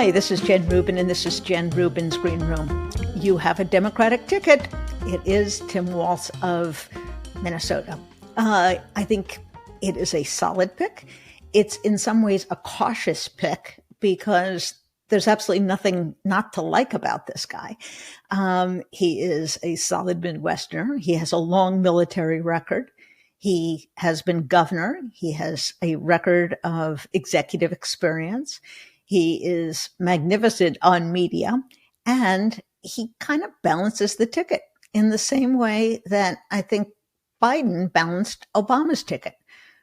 Hi, this is Jen Rubin, and this is Jen Rubin's Green Room. You have a Democratic ticket. It is Tim Walz of Minnesota. I think it is a solid pick. It's in some ways a cautious pick because there's absolutely nothing not to like about this guy. He is a solid Midwesterner. He has a long military record. He has been governor. He has a record of executive experience. He is magnificent on media, and he kind of balances the ticket in the same way that I think Biden balanced Obama's ticket.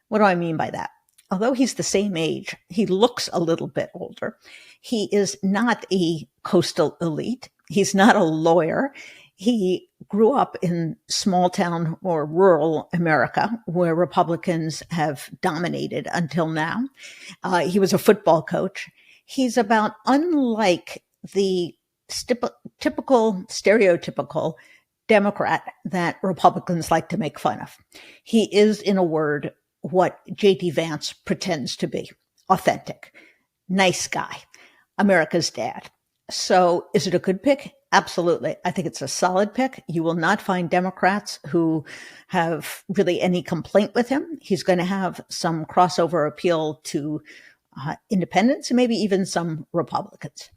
What do I mean by that? Although he's the same age, he looks a little bit older. He is not a coastal elite. He's not a lawyer. He grew up in small town or rural America where Republicans have dominated until now. He was a football coach. He's about unlike the typical, stereotypical Democrat that Republicans like to make fun of. He is, in a word, what J.D. Vance pretends to be: authentic, nice guy, America's dad. So is it a good pick? Absolutely. I think it's a solid pick. You will not find Democrats who have really any complaint with him. He's going to have some crossover appeal to independents and maybe even some Republicans.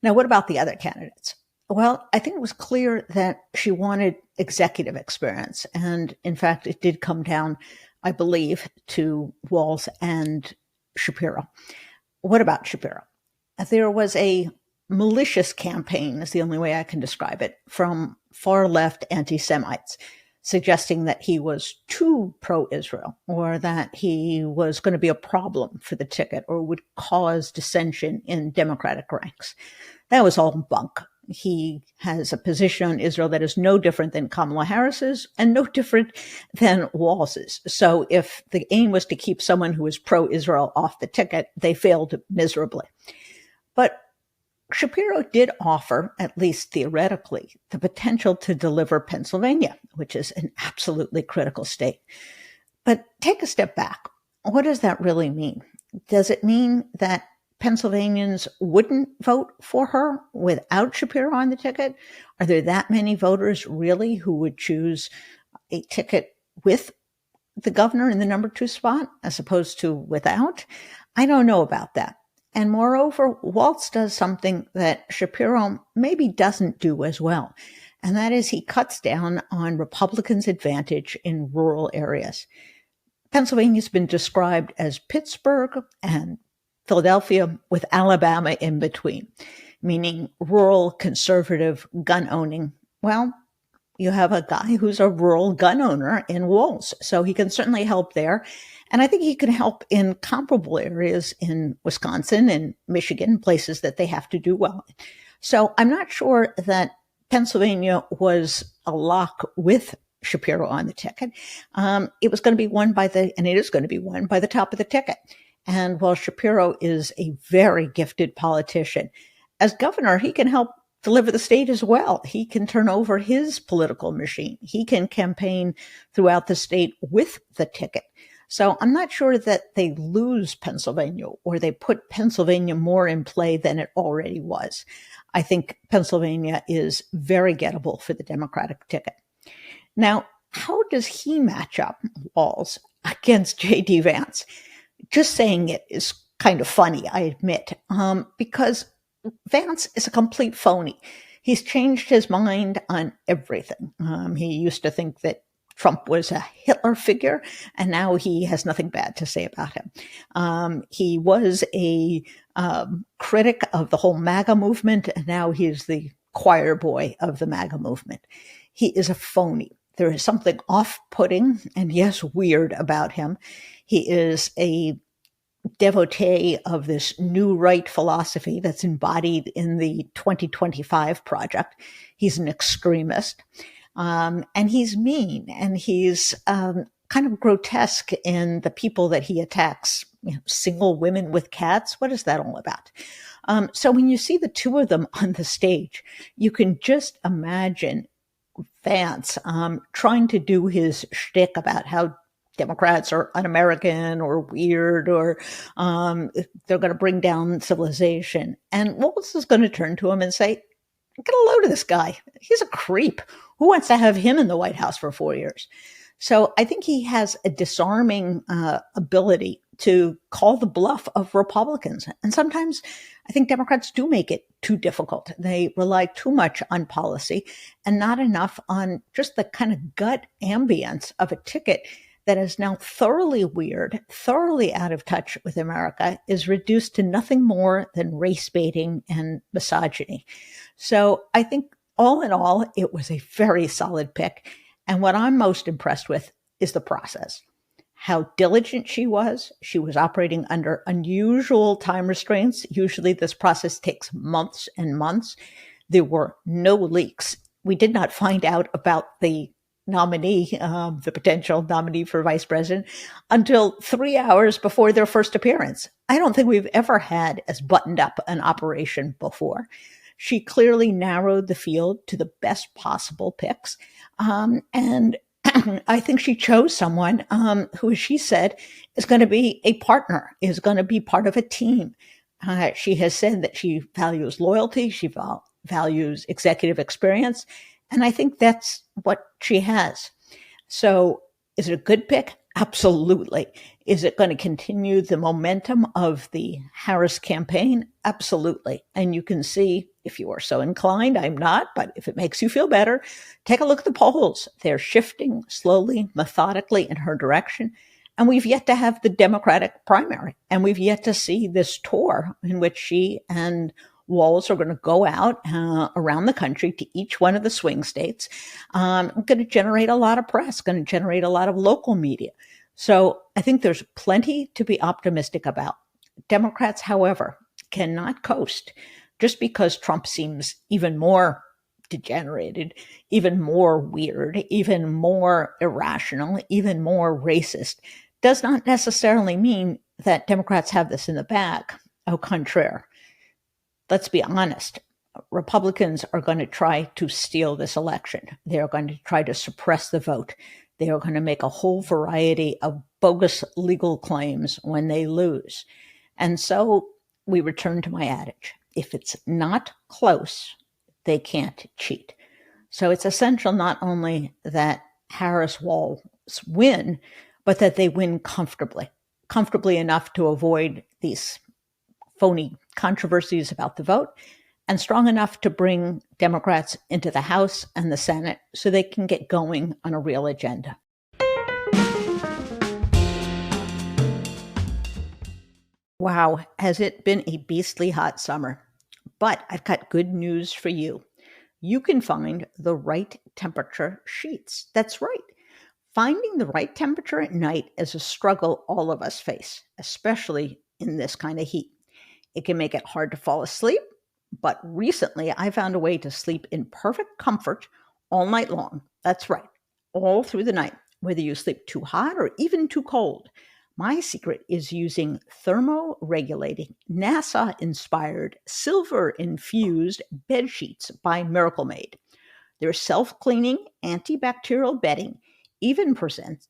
Now, what about the other candidates? Well, I think it was clear that she wanted executive experience. And in fact, it did come down, I believe, to Walz and Shapiro. What about Shapiro? There was a malicious campaign, is the only way I can describe it, from far left anti-Semites, suggesting that he was too pro-Israel or that he was going to be a problem for the ticket or would cause dissension in Democratic ranks. That was all bunk. He has a position on Israel that is no different than Kamala Harris's and no different than Walz's. So if the aim was to keep someone who is pro-Israel off the ticket, they failed miserably. But Shapiro did offer, at least theoretically, the potential to deliver Pennsylvania, which is an absolutely critical state. But take a step back. What does that really mean? Does it mean that Pennsylvanians wouldn't vote for her without Shapiro on the ticket? Are there that many voters really who would choose a ticket with the governor in the number 2 spot as opposed to without? I don't know about that. And moreover, Walz does something that Shapiro maybe doesn't do as well. And that is he cuts down on Republicans' advantage in rural areas. Pennsylvania's been described as Pittsburgh and Philadelphia with Alabama in between, meaning rural, conservative, gun owning. Well, you have a guy who's a rural gun owner in Walz, so he can certainly help there. And I think he can help in comparable areas in Wisconsin and Michigan, places that they have to do well. So I'm not sure that Pennsylvania was a lock with Shapiro on the ticket. It was going to be won and it is going to be won by the top of the ticket. And while Shapiro is a very gifted politician, as governor, he can help deliver the state as well. He can turn over his political machine. He can campaign throughout the state with the ticket. So I'm not sure that they lose Pennsylvania or they put Pennsylvania more in play than it already was. I think Pennsylvania is very gettable for the Democratic ticket. Now, how does he match up, Walz, against J.D. Vance? Just saying it is kind of funny, I admit, because Vance is a complete phony. He's changed his mind on everything. He used to think that Trump was a Hitler figure, and now he has nothing bad to say about him. He was a critic of the whole MAGA movement, and now he's the choir boy of the MAGA movement. He is a phony. There is something off-putting and, yes, weird about him. He is a devotee of this new right philosophy that's embodied in the 2025 project. He's an extremist. And he's mean, and he's kind of grotesque in the people that he attacks. Single women with cats. What is that all about? So when you see the two of them on the stage, you can just imagine Vance trying to do his shtick about how Democrats are un-American or weird, or they're going to bring down civilization. And Walz is going to turn to him and say, get a load of this guy. He's a creep. Who wants to have him in the White House for 4 years? So I think he has a disarming ability to call the bluff of Republicans. And sometimes I think Democrats do make it too difficult. They rely too much on policy and not enough on just the kind of gut ambience of a ticket that is now thoroughly weird, thoroughly out of touch with America, is reduced to nothing more than race baiting and misogyny. So I think all in all, it was a very solid pick. And what I'm most impressed with is the process. How diligent she was. She was operating under unusual time restraints. Usually this process takes months and months. There were no leaks. We did not find out about the nominee, the potential nominee for vice president, until 3 hours before their first appearance. I don't think we've ever had as buttoned up an operation before. She clearly narrowed the field to the best possible picks. And I think she chose someone who, as she said, is going to be a partner, is going to be part of a team. She has said that she values loyalty, she values executive experience, and I think that's what she has. So is it a good pick? Absolutely. Is it going to continue the momentum of the Harris campaign? Absolutely. And you can see, if you are so inclined, I'm not, but if it makes you feel better, take a look at the polls. They're shifting slowly, methodically in her direction. And we've yet to have the Democratic primary. And we've yet to see this tour in which she and Walz are going to go out around the country to each one of the swing states. Going to generate a lot of press, going to generate a lot of local media. So I think there's plenty to be optimistic about. Democrats, however, cannot coast just because Trump seems even more degenerated, even more weird, even more irrational, even more racist. Does not necessarily mean that Democrats have this in the bag. Au contraire. Let's be honest. Republicans are going to try to steal this election. They are going to try to suppress the vote. They are going to make a whole variety of bogus legal claims when they lose. And so we return to my adage. If it's not close, they can't cheat. So it's essential not only that Harris-Walz win, but that they win comfortably enough to avoid these phony controversies about the vote, and strong enough to bring Democrats into the House and the Senate so they can get going on a real agenda. Wow, has it been a beastly hot summer? But I've got good news for you. You can find the right temperature sheets. That's right. Finding the right temperature at night is a struggle all of us face, especially in this kind of heat. It can make it hard to fall asleep, but recently I found a way to sleep in perfect comfort all night long. That's right, all through the night, whether you sleep too hot or even too cold. My secret is using thermoregulating, NASA-inspired, silver-infused bed sheets by Miracle Made. Their self-cleaning antibacterial bedding even prevents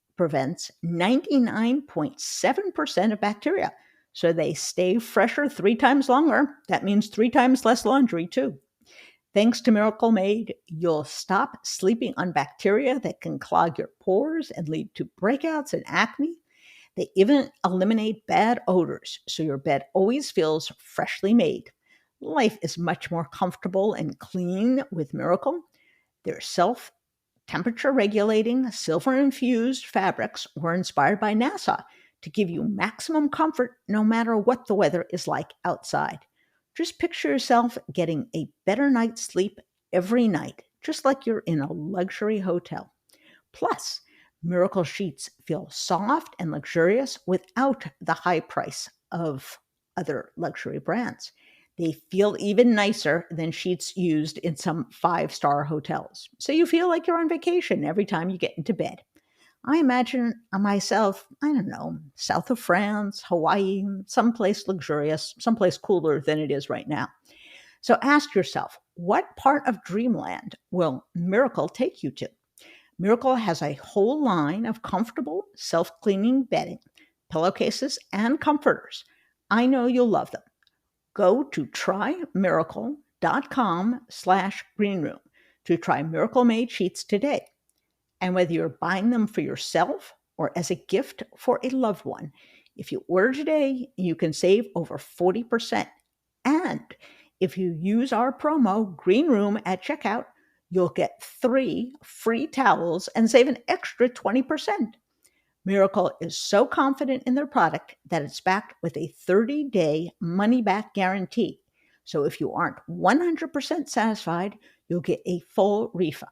99.7% of bacteria. So they stay fresher 3 times longer. That means 3 times less laundry, too. Thanks to Miracle Made, you'll stop sleeping on bacteria that can clog your pores and lead to breakouts and acne. They even eliminate bad odors, so your bed always feels freshly made. Life is much more comfortable and clean with Miracle. Their self-temperature regulating, silver-infused fabrics were inspired by NASA to give you maximum comfort no matter what the weather is like outside. Just picture yourself getting a better night's sleep every night, just like you're in a luxury hotel. Plus, Miracle sheets feel soft and luxurious without the high price of other luxury brands. They feel even nicer than sheets used in some 5-star hotels. So you feel like you're on vacation every time you get into bed. I imagine myself, I don't know, south of France, Hawaii, someplace luxurious, someplace cooler than it is right now. So ask yourself, what part of dreamland will Miracle take you to? Miracle has a whole line of comfortable, self-cleaning bedding, pillowcases, and comforters. I know you'll love them. Go to trymiracle.com/greenroom to try Miracle Made sheets today. And whether you're buying them for yourself or as a gift for a loved one, if you order today, you can save over 40%. And if you use our promo Green Room at checkout, you'll get 3 free towels and save an extra 20%. Miracle is so confident in their product that it's backed with a 30-day money-back guarantee. So if you aren't 100% satisfied, you'll get a full refund.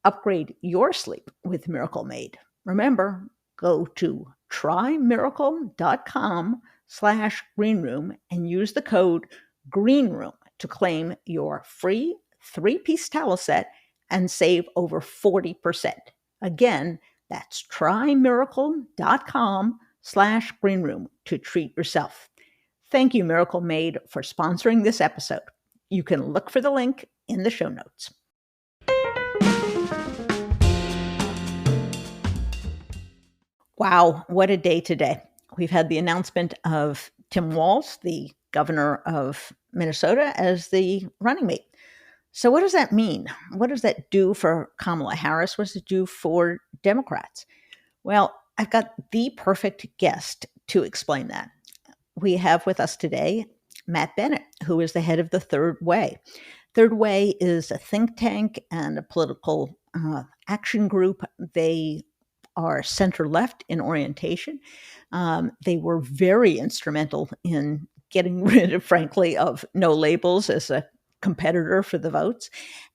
Upgrade your sleep with Miracle Made. Remember, go to trymiracle.com/greenroom and use the code GREENROOM to claim your free 3-piece towel set and save over 40%. Again, that's trymiracle.com/greenroom to treat yourself. Thank you, Miracle Made, for sponsoring this episode. You can look for the link in the show notes. Wow, what a day today. We've had the announcement of Tim Walz, the governor of Minnesota, as the running mate. So what does that mean? What does that do for Kamala Harris? What does it do for Democrats? Well, I've got the perfect guest to explain that. We have with us today Matt Bennett, who is the head of the Third Way. Third Way is a think tank and a political action group. They are center-left in orientation. They were very instrumental in getting rid of, frankly, of no labels as a competitor for the votes.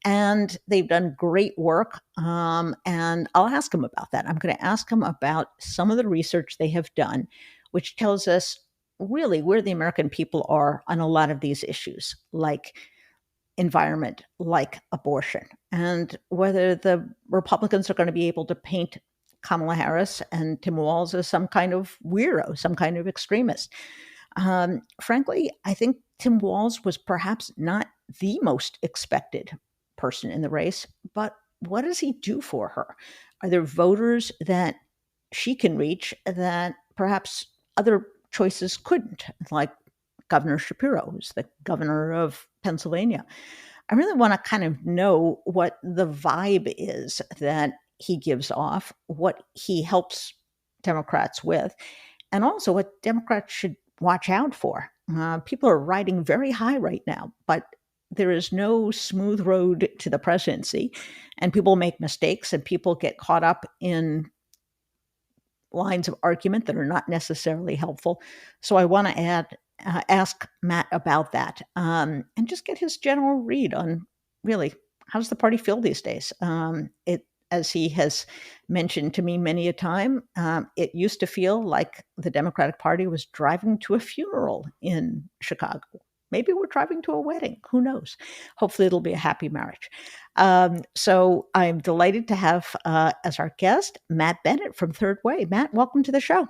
And they've done great work. And I'll ask them about that. I'm going to ask them about some of the research they have done, which tells us really where the American people are on a lot of these issues, like environment, like abortion, and whether the Republicans are going to be able to paint Kamala Harris and Tim Walz as some kind of weirdo, some kind of extremist. Frankly, I think Tim Walz was perhaps not the most expected person in the race, but what does he do for her? Are there voters that she can reach that perhaps other choices couldn't, like Governor Shapiro, who's the governor of Pennsylvania? I really want to kind of know what the vibe is that he gives off, what he helps Democrats with, and also what Democrats should watch out for. People are riding very high right now, but there is no smooth road to the presidency, and people make mistakes and people get caught up in lines of argument that are not necessarily helpful. So I want to ask Matt about that and just get his general read on really how does the party feel these days. As he has mentioned to me many a time, it used to feel like the Democratic Party was driving to a funeral in Chicago. Maybe we're driving to a wedding. Who knows? Hopefully it'll be a happy marriage. So I'm delighted to have as our guest, Matt Bennett from Third Way. Matt, welcome to the show.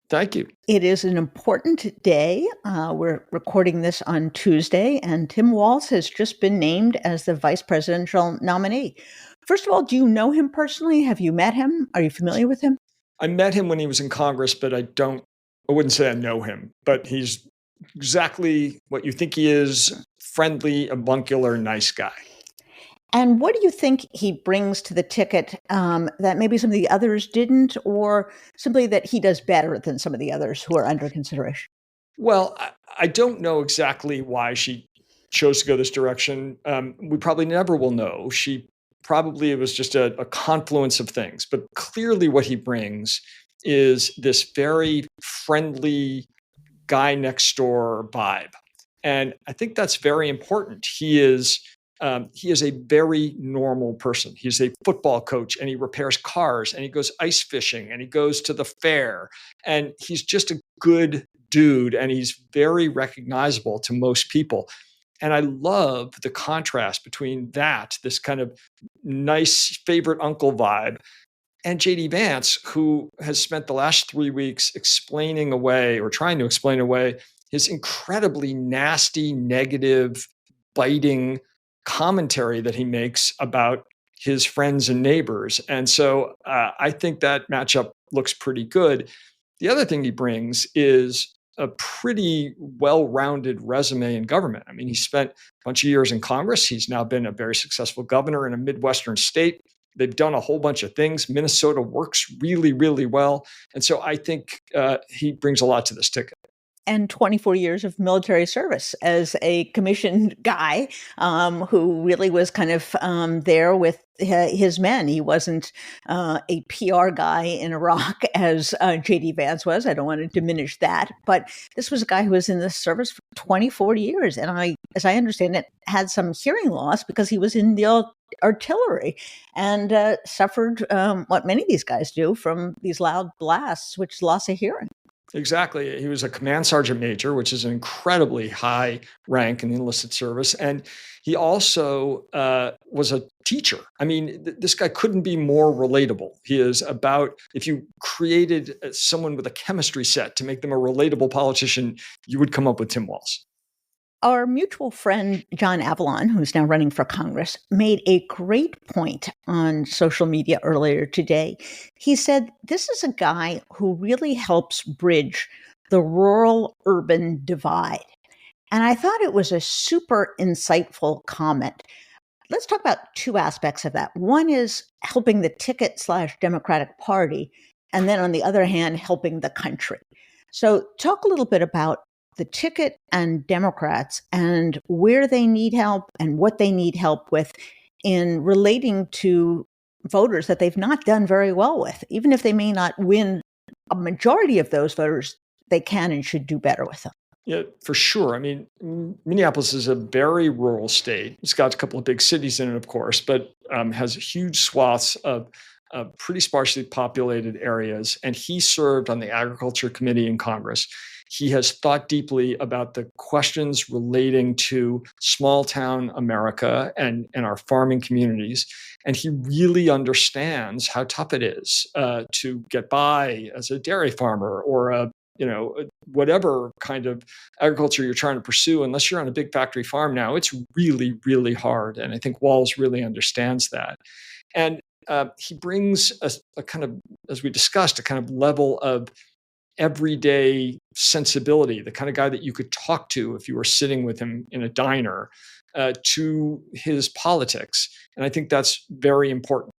Thank you. It is an important day. We're recording this on Tuesday, and Tim Walz has just been named as the vice presidential nominee. First of all, do you know him personally? Have you met him? Are you familiar with him? I met him when he was in Congress, but I wouldn't say I know him, but he's exactly what you think he is, friendly, avuncular, nice guy. And what do you think he brings to the ticket that maybe some of the others didn't, or simply that he does better than some of the others who are under consideration? Well, I don't know exactly why she chose to go this direction. We probably never will know. It was just a confluence of things. But clearly what he brings is this very friendly guy next door vibe. And I think that's very important. He is a very normal person. He's a football coach and he repairs cars and he goes ice fishing and he goes to the fair. And he's just a good dude and he's very recognizable to most people. And I love the contrast between this kind of nice favorite uncle vibe, and J.D. Vance, who has spent the last 3 weeks explaining away or trying to explain away his incredibly nasty, negative, biting commentary that he makes about his friends and neighbors. And so I think that matchup looks pretty good. The other thing he brings is a pretty well-rounded resume in government. I mean, he spent a bunch of years in Congress. He's now been a very successful governor in a Midwestern state. They've done a whole bunch of things. Minnesota works really, really well. And so I think he brings a lot to this ticket. And 24 years of military service as a commissioned guy who really was kind of there with his men. He wasn't a PR guy in Iraq as J.D. Vance was. I don't want to diminish that. But this was a guy who was in the service for 24 years. And as I understand it, had some hearing loss because he was in the artillery and suffered what many of these guys do from these loud blasts, which loss of hearing. Exactly. He was a command sergeant major, which is an incredibly high rank in the enlisted service. And he also was a teacher. I mean, this guy couldn't be more relatable. He is about, if you created someone with a chemistry set to make them a relatable politician, you would come up with Tim Walz. Our mutual friend, John Avalon, who's now running for Congress, made a great point on social media earlier today. He said, this is a guy who really helps bridge the rural-urban divide. And I thought it was a super insightful comment. Let's talk about two aspects of that. One is helping the ticket/Democratic Party, and then on the other hand, helping the country. So talk a little bit about the ticket and Democrats and where they need help and what they need help with in relating to voters that they've not done very well with. Even if they may not win a majority of those voters, they can and should do better with them. Yeah, for sure. I mean, Minneapolis is a very rural state. It's got a couple of big cities in it, of course, but has huge swaths of pretty sparsely populated areas. And he served on the Agriculture Committee in Congress. He has thought deeply about the questions relating to small town America and our farming communities. And he really understands how tough it is to get by as a dairy farmer or whatever kind of agriculture you're trying to pursue. Unless you're on a big factory farm now, it's really, really hard. And I think Walz really understands that. And he brings a kind of, as we discussed, a kind of level of everyday sensibility, the kind of guy that you could talk to if you were sitting with him in a diner, to his politics. And I think that's very important.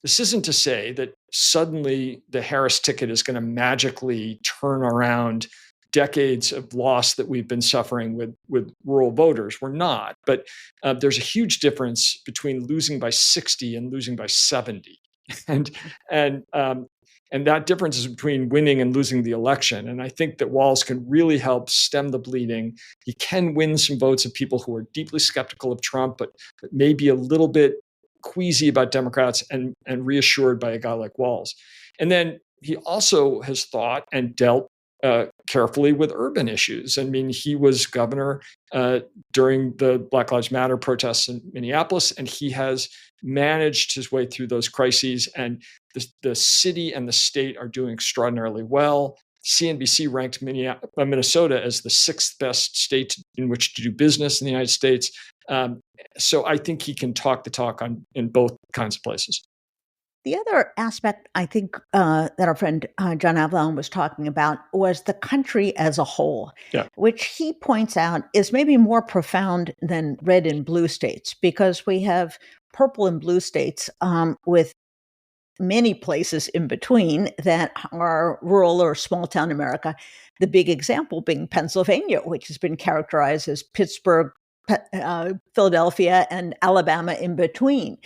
This isn't to say that suddenly the Harris ticket is going to magically turn around decades of loss that we've been suffering with rural voters. We're not. But there's a huge difference between losing by 60 and losing by 70. And that difference is between winning and losing the election. And I think that Walz can really help stem the bleeding. He can win some votes of people who are deeply skeptical of Trump, but maybe a little bit queasy about Democrats and reassured by a guy like Walz. And then he also has thought and dealt carefully with urban issues. I mean, he was governor during the Black Lives Matter protests in Minneapolis, and he has managed his way through those crises. And the city and the state are doing extraordinarily well. CNBC ranked Minnesota as the sixth best state in which to do business in the United States. So I think he can talk the talk in both kinds of places. The other aspect I think that our friend John Avalon was talking about was the country as a whole, which he points out is maybe more profound than red and blue states, because we have purple and blue states with many places in between that are rural or small town America. The big example being Pennsylvania, which has been characterized as Pittsburgh, Philadelphia, and Alabama in between.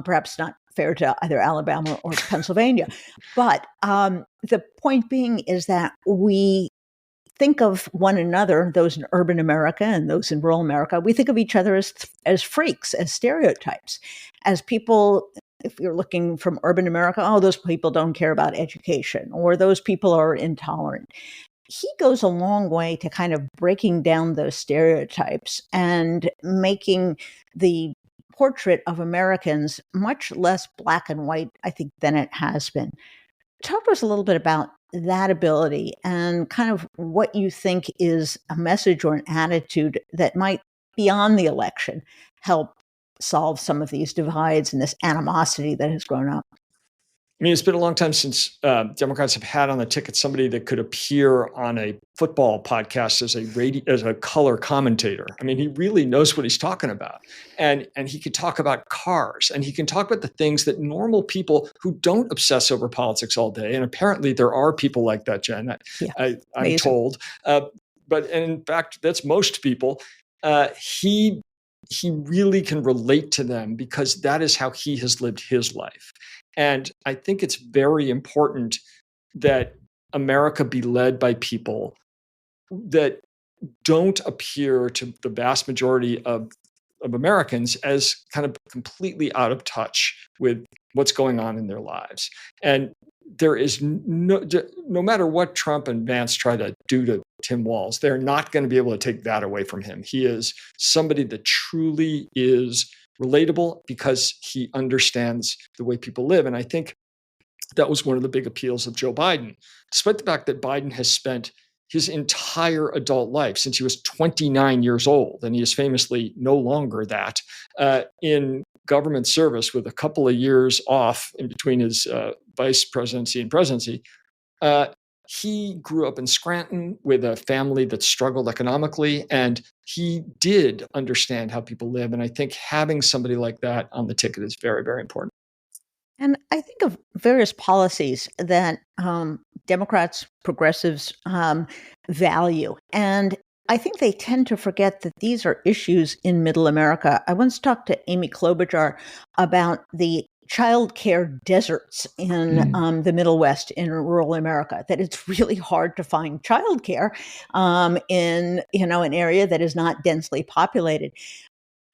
Perhaps not fair to either Alabama or Pennsylvania. But the point being is that we think of one another, those in urban America and those in rural America, we think of each other as freaks, as stereotypes, as people. If you're looking from urban America, oh, those people don't care about education, or those people are intolerant. He goes a long way to kind of breaking down those stereotypes and making the portrait of Americans much less black and white, I think, than it has been. Talk to us a little bit about that ability and kind of what you think is a message or an attitude that might, beyond the election, help solve some of these divides and this animosity that has grown up? I mean, it's been a long time since Democrats have had on the ticket somebody that could appear on a football podcast as a color commentator. I mean, he really knows what he's talking about, and he can talk about cars, and he can talk about the things that normal people who don't obsess over politics all day. And apparently, there are people like that, Jen. I'm told, but in fact, that's most people. He really can relate to them because that is how he has lived his life. And I think it's very important that America be led by people that don't appear to the vast majority of Americans as kind of completely out of touch with what's going on in their lives. And there is no matter what Trump and Vance try to do to Tim Walz, they're not going to be able to take that away from him. He is somebody that truly is relatable because he understands the way people live. And I think that was one of the big appeals of Joe Biden, despite the fact that Biden has spent his entire adult life since he was 29 years old, and he is famously no longer that, in government service with a couple of years off in between his vice presidency and presidency. He grew up in Scranton with a family that struggled economically, and he did understand how people live. And I think having somebody like that on the ticket is very, very important. And I think of various policies that Democrats, progressives value. And I think they tend to forget that these are issues in middle America. I once talked to Amy Klobuchar about the childcare deserts in the Middle West, in rural America, that it's really hard to find childcare in an area that is not densely populated.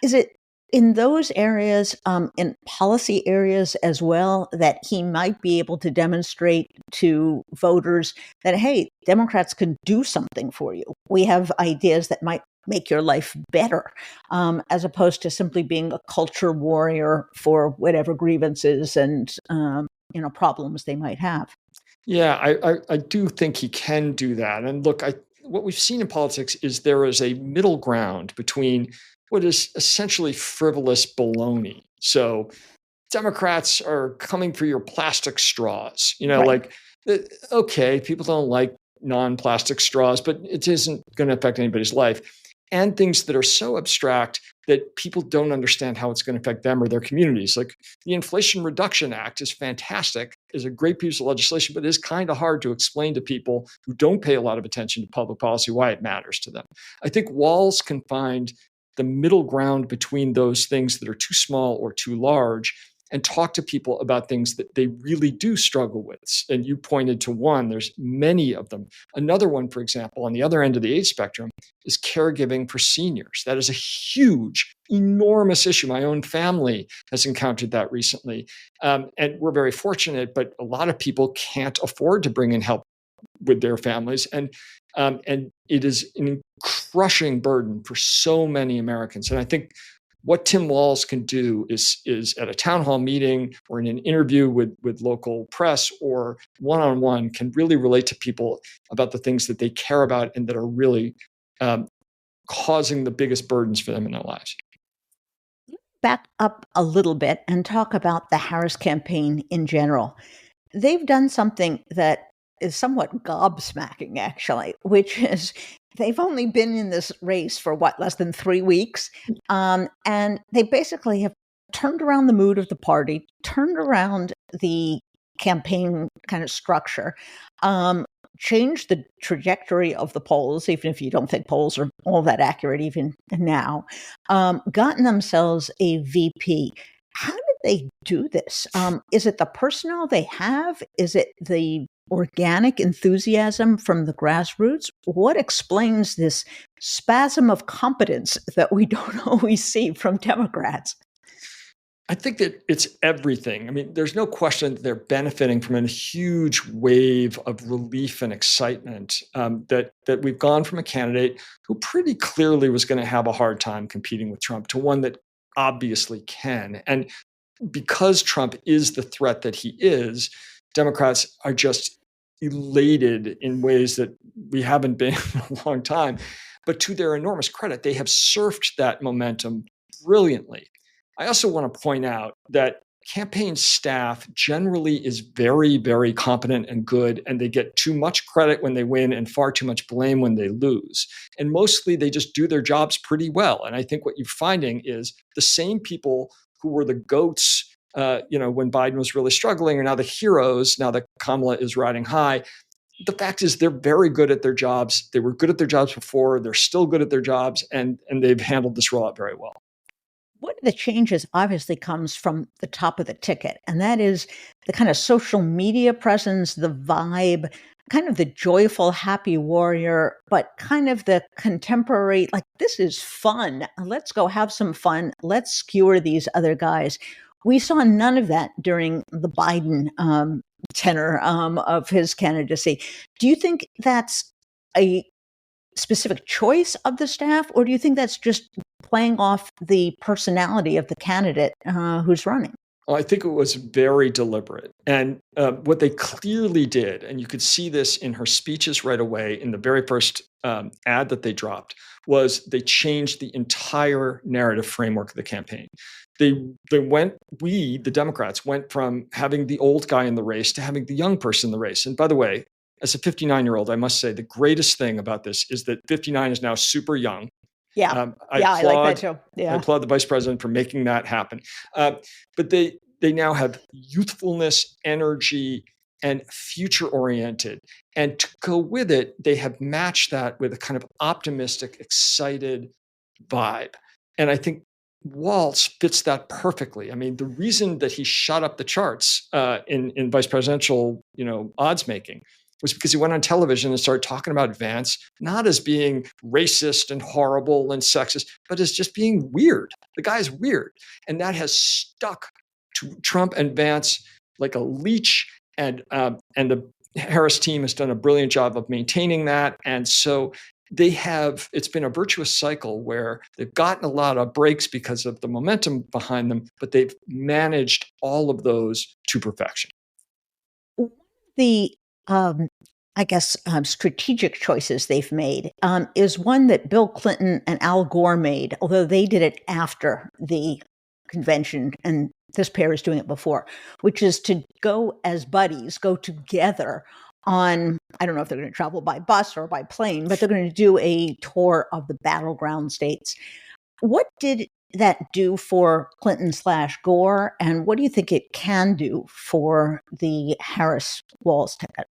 Is it in those areas, in policy areas as well, that he might be able to demonstrate to voters that, hey, Democrats can do something for you? We have ideas that might make your life better, as opposed to simply being a culture warrior for whatever grievances and problems they might have. Yeah, I do think he can do that. And look, what we've seen in politics is there is a middle ground between what is essentially frivolous baloney. So Democrats are coming for your plastic straws, Right. okay, people don't like non-plastic straws, but it isn't going to affect anybody's life. And things that are so abstract that people don't understand how it's going to affect them or their communities. Like the Inflation Reduction Act is fantastic, is a great piece of legislation, but it is kind of hard to explain to people who don't pay a lot of attention to public policy why it matters to them. I think Walz can find the middle ground between those things that are too small or too large and talk to people about things that they really do struggle with. And you pointed to one, there's many of them. Another one, for example, on the other end of the age spectrum is caregiving for seniors. That is a huge, enormous issue. My own family has encountered that recently. And we're very fortunate, but a lot of people can't afford to bring in help with their families. And it is an crushing burden for so many Americans. And I think what Tim Walz can do is at a town hall meeting or in an interview with local press or one-on-one can really relate to people about the things that they care about and that are really causing the biggest burdens for them in their lives. Back up a little bit and talk about the Harris campaign in general. They've done something that is somewhat gobsmacking, actually, which is they've only been in this race for less than 3 weeks. And they basically have turned around the mood of the party, turned around the campaign kind of structure, changed the trajectory of the polls, even if you don't think polls are all that accurate even now, gotten themselves a VP. How did they do this? Is it the personnel they have? Is it the organic enthusiasm from the grassroots? What explains this spasm of competence that we don't always see from Democrats? I think that it's everything. I mean, there's no question that they're benefiting from a huge wave of relief and excitement that we've gone from a candidate who pretty clearly was going to have a hard time competing with Trump to one that obviously can. And because Trump is the threat that he is, Democrats are just elated in ways that we haven't been in a long time. But to their enormous credit, they have surfed that momentum brilliantly. I also want to point out that campaign staff generally is very, very competent and good, and they get too much credit when they win and far too much blame when they lose. And mostly they just do their jobs pretty well. And I think what you're finding is the same people who were the goats when Biden was really struggling are now the heroes, now that Kamala is riding high. The fact is they're very good at their jobs. They were good at their jobs before. They're still good at their jobs, and they've handled this rollout very well. One of the changes obviously comes from the top of the ticket, and that is the kind of social media presence, the vibe, kind of the joyful, happy warrior, but kind of the contemporary, like, this is fun. Let's go have some fun. Let's skewer these other guys. We saw none of that during the Biden tenor of his candidacy. Do you think that's a specific choice of the staff, or do you think that's just playing off the personality of the candidate who's running? Well, I think it was very deliberate. And what they clearly did, and you could see this in her speeches right away in the very first ad that they dropped, was they changed the entire narrative framework of the campaign. We, the Democrats, went from having the old guy in the race to having the young person in the race. And by the way, as a 59-year-old, I must say the greatest thing about this is that 59 is now super young. Yeah, I like that too. Yeah. I applaud the vice president for making that happen. But they now have youthfulness, energy, and future-oriented. And to go with it, they have matched that with a kind of optimistic, excited vibe. And I think Walz fits that perfectly. I mean, the reason that he shot up the charts in vice presidential, odds making was because he went on television and started talking about Vance, not as being racist and horrible and sexist, but as just being weird. The guy's weird. And that has stuck to Trump and Vance like a leech. And the Harris team has done a brilliant job of maintaining that. And so it's been a virtuous cycle where they've gotten a lot of breaks because of the momentum behind them, but they've managed all of those to perfection. The strategic choices they've made is one that Bill Clinton and Al Gore made, although they did it after the convention, and this pair is doing it before, which is to go as buddies, go together on, I don't know if they're going to travel by bus or by plane, but they're going to do a tour of the battleground states. What did that do for Clinton/Gore, and what do you think it can do for the Harris-Walz ticket?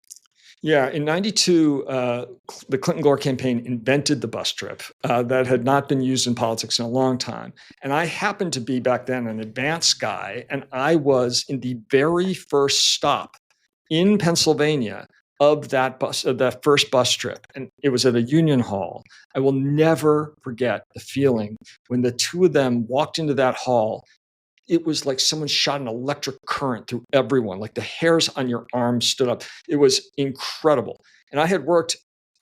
Yeah, in 92, the Clinton-Gore campaign invented the bus trip that had not been used in politics in a long time. And I happened to be back then an advanced guy, and I was in the very first stop in Pennsylvania of that first bus trip. And it was at a Union Hall. I will never forget the feeling when the two of them walked into that hall. It was like someone shot an electric current through everyone, like the hairs on your arm stood up. It was incredible. And I had worked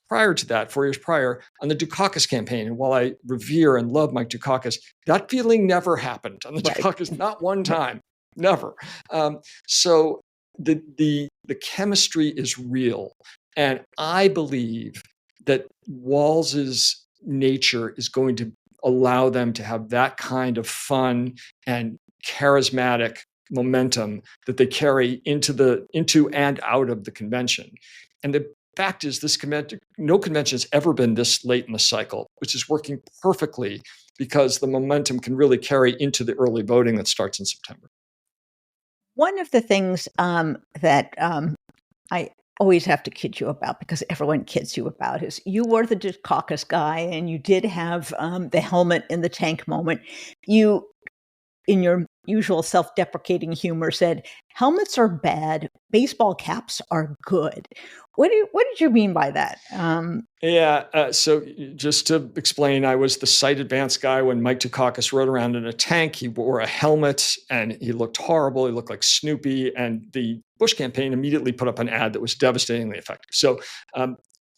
prior to that, 4 years prior, on the Dukakis campaign. And while I revere and love Mike Dukakis, that feeling never happened on the Dukakis, not one time, never. So the chemistry is real. And I believe that Walz's nature is going to allow them to have that kind of fun and charismatic momentum that they carry into and out of the convention. And the fact is, no convention has ever been this late in the cycle, which is working perfectly because the momentum can really carry into the early voting that starts in September. One of the things that I always have to kid you about, because everyone kids you about, is you were the Dukakis guy and you did have the helmet in the tank moment. You, in your usual self-deprecating humor, said, helmets are bad, baseball caps are good. What did you mean by that? So just to explain, I was the site advance guy when Mike Dukakis rode around in a tank. He wore a helmet and he looked horrible. He looked like Snoopy. And the Bush campaign immediately put up an ad that was devastatingly effective. So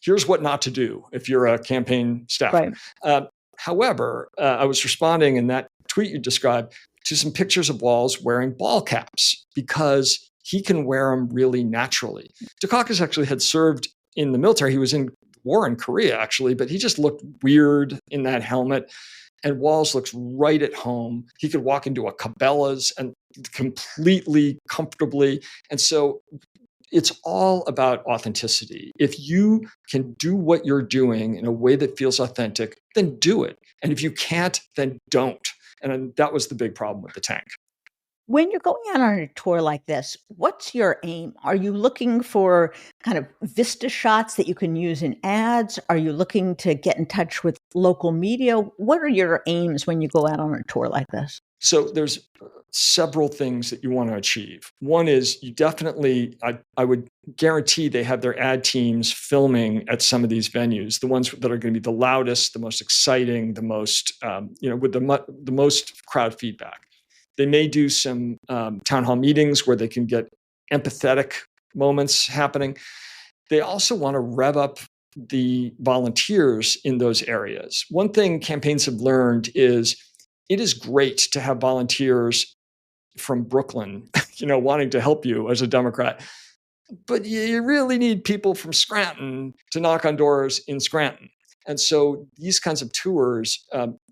here's what not to do if you're a campaign staffer. Right. However, I was responding in that tweet you described to some pictures of Walz wearing ball caps because he can wear them really naturally. Dukakis actually had served in the military. He was in war in Korea, actually, but he just looked weird in that helmet. And Walz looks right at home. He could walk into a Cabela's and completely comfortably. And so it's all about authenticity. If you can do what you're doing in a way that feels authentic, then do it. And if you can't, then don't. And that was the big problem with the tank. When you're going out on a tour like this, what's your aim? Are you looking for kind of vista shots that you can use in ads? Are you looking to get in touch with local media? What are your aims when you go out on a tour like this? So there's several things that you want to achieve. One is you definitely, I would guarantee they have their ad teams filming at some of these venues, the ones that are going to be the loudest, the most exciting, the most, with the most crowd feedback. They may do some town hall meetings where they can get empathetic moments happening. They also want to rev up the volunteers in those areas. One thing campaigns have learned is it is great to have volunteers from Brooklyn, wanting to help you as a Democrat. But you really need people from Scranton to knock on doors in Scranton. And so these kinds of tours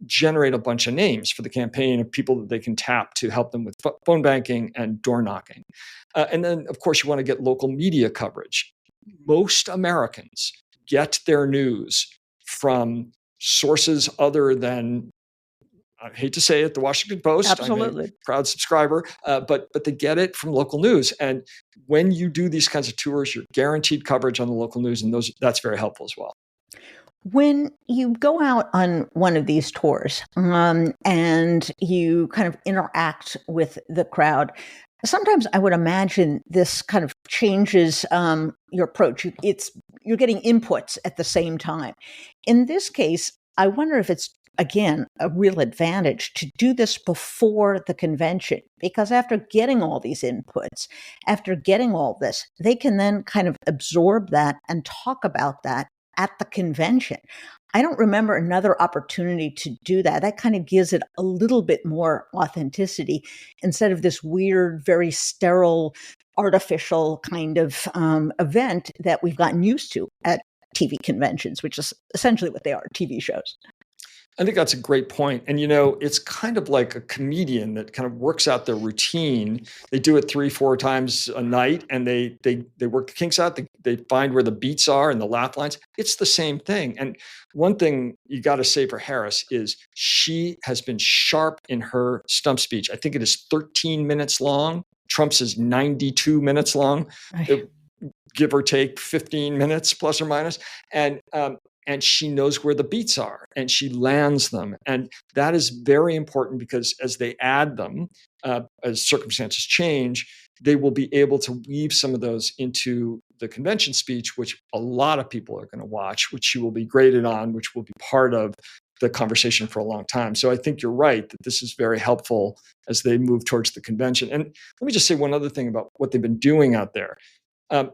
generate a bunch of names for the campaign of people that they can tap to help them with phone banking and door knocking. And then, of course, you want to get local media coverage. Most Americans get their news from sources other than, I hate to say it, the Washington Post. Absolutely. I'm a proud subscriber, but they get it from local news. And when you do these kinds of tours, you're guaranteed coverage on the local news, and that's very helpful as well. When you go out on one of these tours and you kind of interact with the crowd, sometimes I would imagine this kind of changes your approach. You're getting inputs at the same time. In this case, I wonder if it's, again, a real advantage to do this before the convention, because after getting all these inputs, after getting all this, they can then kind of absorb that and talk about that at the convention. I don't remember another opportunity to do that. That kind of gives it a little bit more authenticity instead of this weird, very sterile, artificial kind of event that we've gotten used to at TV conventions, which is essentially what they are, TV shows. I think that's a great point. And, it's kind of like a comedian that kind of works out their routine. They do it 3-4 times a night, and they work the kinks out. They find where the beats are and the laugh lines. It's the same thing. And one thing you got to say for Harris is she has been sharp in her stump speech. I think it is 13 minutes long. Trump's is 92 minutes long. Give or take 15 minutes plus or minus. And she knows where the beats are and she lands them. And that is very important because as they add them, as circumstances change, they will be able to weave some of those into the convention speech, which a lot of people are going to watch, which she will be graded on, which will be part of the conversation for a long time. So I think you're right that this is very helpful as they move towards the convention. And let me just say one other thing about what they've been doing out there.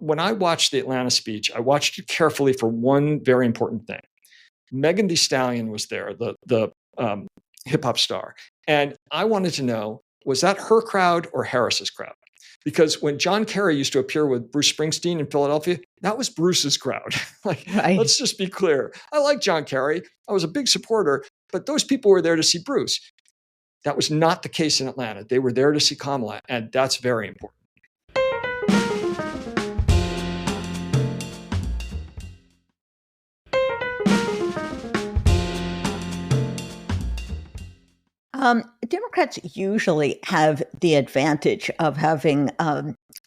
When I watched the Atlanta speech, I watched it carefully for one very important thing. Megan Thee Stallion was there, the hip hop star. And I wanted to know, was that her crowd or Harris's crowd? Because when John Kerry used to appear with Bruce Springsteen in Philadelphia, that was Bruce's crowd. Right. Let's just be clear. I like John Kerry. I was a big supporter, but those people were there to see Bruce. That was not the case in Atlanta. They were there to see Kamala, and that's very important. Democrats usually have the advantage of having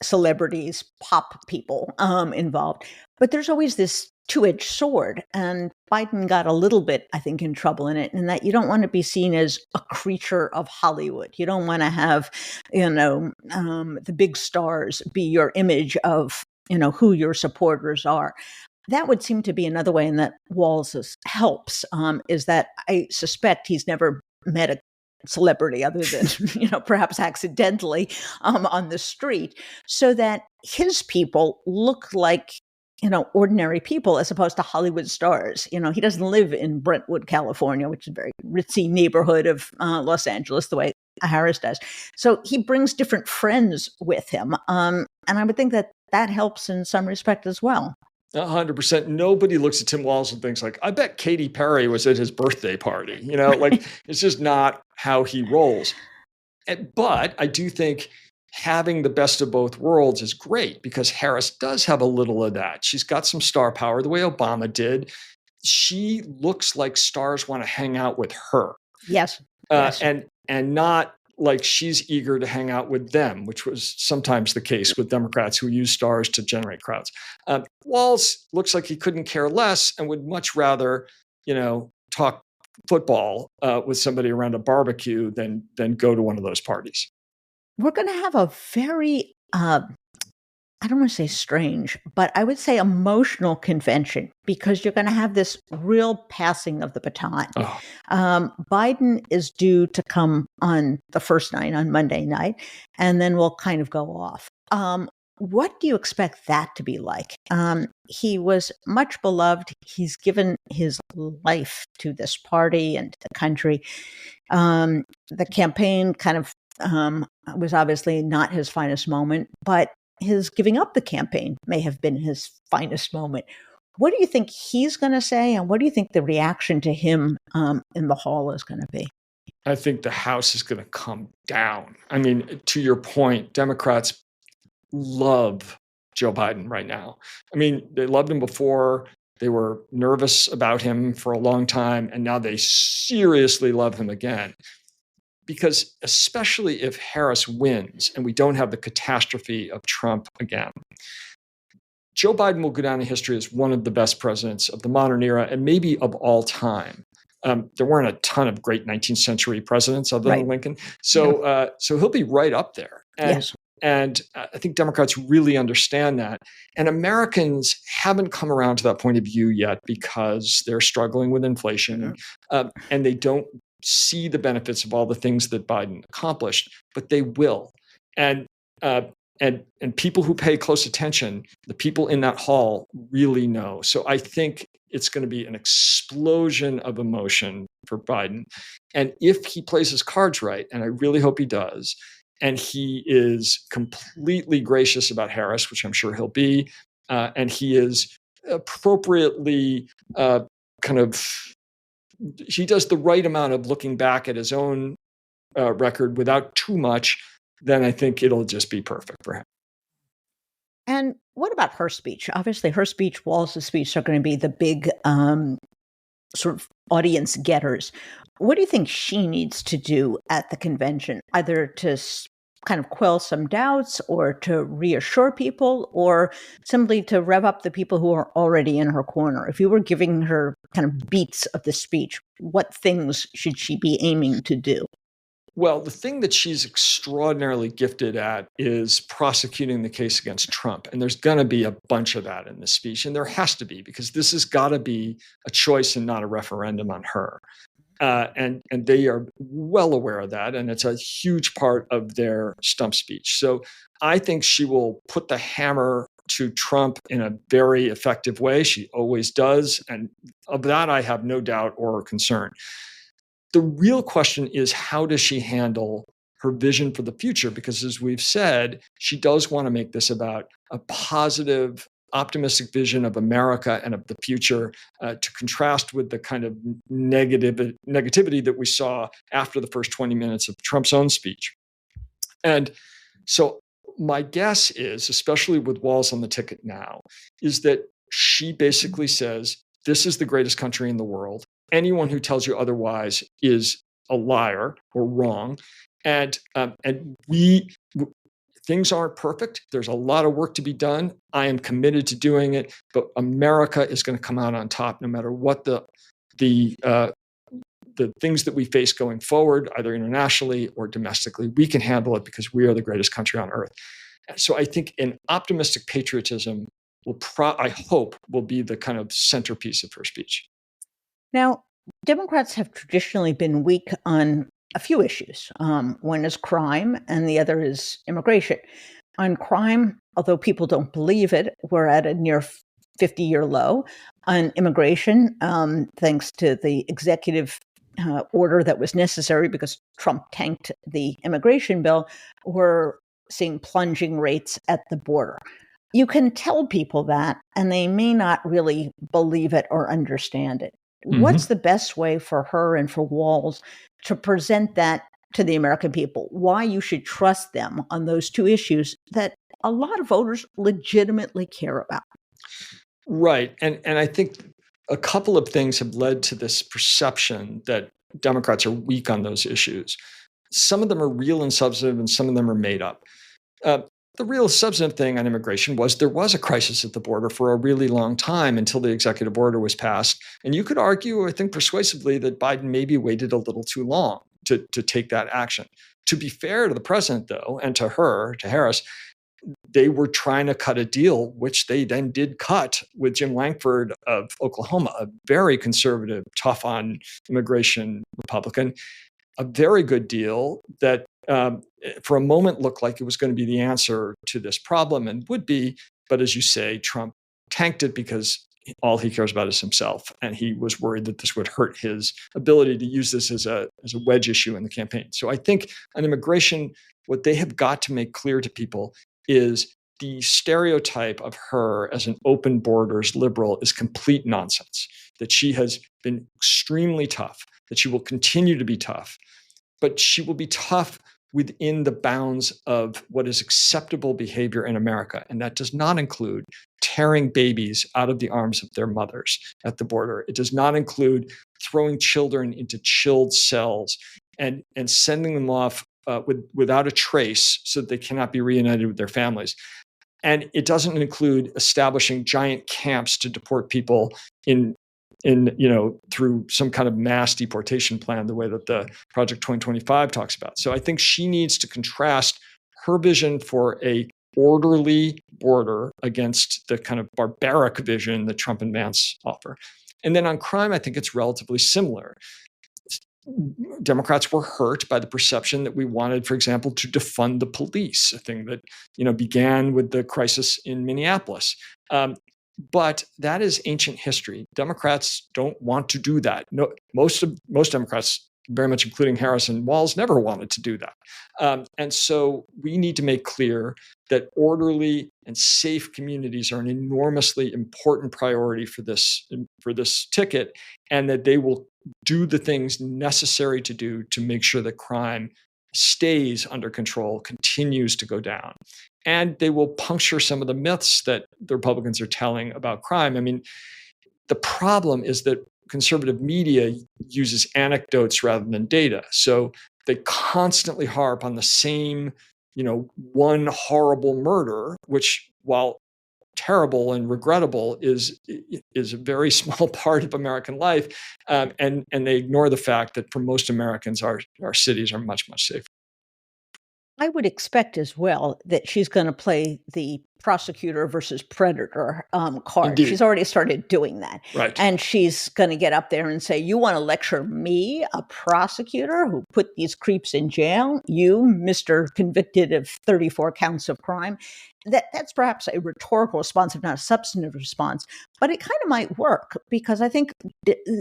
celebrities, pop people involved, but there's always this two-edged sword, and Biden got a little bit, I think, in trouble in it, in that you don't want to be seen as a creature of Hollywood. You don't want to have, the big stars be your image of, who your supporters are. That would seem to be another way in that Walz helps, is that I suspect he's never met a celebrity other than, perhaps accidentally on the street, so that his people look like, ordinary people as opposed to Hollywood stars. He doesn't live in Brentwood, California, which is a very ritzy neighborhood of Los Angeles, the way Harris does. So he brings different friends with him. And I would think that helps in some respect as well. 100%. Nobody looks at Tim Walz and thinks like, I bet Katy Perry was at his birthday party. Like it's just not how he rolls. But I do think having the best of both worlds is great because Harris does have a little of that. She's got some star power the way Obama did. She looks like stars want to hang out with her. Yes. And not like she's eager to hang out with them, which was sometimes the case with Democrats who use stars to generate crowds. Walz looks like he couldn't care less and would much rather, talk football with somebody around a barbecue than go to one of those parties. We're going to have a very, I don't want to say strange, but I would say emotional convention because you're going to have this real passing of the baton. Oh. Biden is due to come on the first night, on Monday night, and then we'll kind of go off. What do you expect that to be like? He was much beloved. He's given his life to this party and to the country. The campaign kind of was obviously not his finest moment, but his giving up the campaign may have been his finest moment. What do you think he's going to say? And what do you think the reaction to him in the hall is going to be? I think the House is going to come down. I mean, to your point, Democrats love Joe Biden right now. I mean, they loved him before. They were nervous about him for a long time. And now they seriously love him again. Because especially if Harris wins and we don't have the catastrophe of Trump again, Joe Biden will go down in history as one of the best presidents of the modern era and maybe of all time. There weren't a ton of great 19th century presidents other than Lincoln. So he'll be right up there. And I think Democrats really understand that. And Americans haven't come around to that point of view yet because they're struggling with inflation and they don't see the benefits of all the things that Biden accomplished, but they will. And people who pay close attention, the people in that hall really know. So I think it's going to be an explosion of emotion for Biden. And if he plays his cards right, and I really hope he does, and he is completely gracious about Harris, which I'm sure he'll be, and he is appropriately he does the right amount of looking back at his own record without too much, then I think it'll just be perfect for him. And what about her speech? Obviously, her speech, Walz's speech, are going to be the big sort of audience getters. What do you think she needs to do at the convention, either to kind of quell some doubts or to reassure people or simply to rev up the people who are already in her corner? If you were giving her kind of beats of the speech, what things should she be aiming to do? Well, the thing that she's extraordinarily gifted at is prosecuting the case against Trump. And there's going to be a bunch of that in this speech. And there has to be, because this has got to be a choice and not a referendum on her. And they are well aware of that. And it's a huge part of their stump speech. So I think she will put the hammer to Trump in a very effective way. She always does. And of that, I have no doubt or concern. The real question is, how does she handle her vision for the future? Because as we've said, she does want to make this about a positive, optimistic vision of America and of the future, to contrast with the kind of negativity that we saw after the first 20 minutes of Trump's own speech. And so my guess is, especially with Walz on the ticket now, is that she basically says, this is the greatest country in the world. Anyone who tells you otherwise is a liar or wrong. And things aren't perfect. There's a lot of work to be done. I am committed to doing it, but America is going to come out on top no matter what the things that we face going forward, either internationally or domestically. We can handle it because we are the greatest country on earth. So I think an optimistic patriotism I hope will be the kind of centerpiece of her speech. Now, Democrats have traditionally been weak on a few issues. One is crime, and the other is immigration. On crime, although people don't believe it, we're at a near 50-year low. On immigration, thanks to the executive order that was necessary because Trump tanked the immigration bill, we're seeing plunging rates at the border. you can tell people that, and they may not really believe it or understand it. What's the best way for her and for Walz to present that to the American people? Why you should trust them on those two issues that a lot of voters legitimately care about? Right. And I think a couple of things have led to this perception that Democrats are weak on those issues. Some of them are real and substantive, and some of them are made up. The real substantive thing on immigration was there was a crisis at the border for a really long time until the executive order was passed. And you could argue, I think persuasively, that Biden maybe waited a little too long to take that action. To be fair to the president, though, and to her, to Harris, they were trying to cut a deal, which they then did cut with Jim Lankford of Oklahoma, a very conservative, tough on immigration Republican, a very good deal that for a moment looked like it was going to be the answer to this problem and would be. But as you say, Trump tanked it because all he cares about is himself. And he was worried that this would hurt his ability to use this as a wedge issue in the campaign. So I think on immigration, what they have got to make clear to people is the stereotype of her as an open borders liberal is complete nonsense, that she has been extremely tough, that she will continue to be tough, but she will be tough within the bounds of what is acceptable behavior in America. And that does not include tearing babies out of the arms of their mothers at the border. It does not include throwing children into chilled cells and sending them off without a trace so that they cannot be reunited with their families. And it doesn't include establishing giant camps to deport people in through some kind of mass deportation plan, the way that the Project 2025 talks about. So I think she needs to contrast her vision for a orderly border against the kind of barbaric vision that Trump and Vance offer. And then on crime, I think it's relatively similar. Democrats were hurt by the perception that we wanted, for example, to defund the police, a thing that began with the crisis in Minneapolis. But that is ancient history. Democrats don't want to do that. No, most Democrats, very much including Harris and Walz, never wanted to do that. And so we need to make clear that orderly and safe communities are an enormously important priority for this ticket, and that they will do the things necessary to do to make sure that crime stays under control, continues to go down. And they will puncture some of the myths that the Republicans are telling about crime. I mean, the problem is that conservative media uses anecdotes rather than data. So they constantly harp on the same, one horrible murder, which, while terrible and regrettable, is a very small part of American life. And they ignore the fact that for most Americans, our cities are much, much safer. I would expect as well that she's going to play the prosecutor versus predator card. Indeed. She's already started doing that. Right. And she's going to get up there and say, you want to lecture me, a prosecutor who put these creeps in jail? You, Mr. Convicted of 34 counts of crime? That's perhaps a rhetorical response, if not a substantive response, but it kind of might work because I think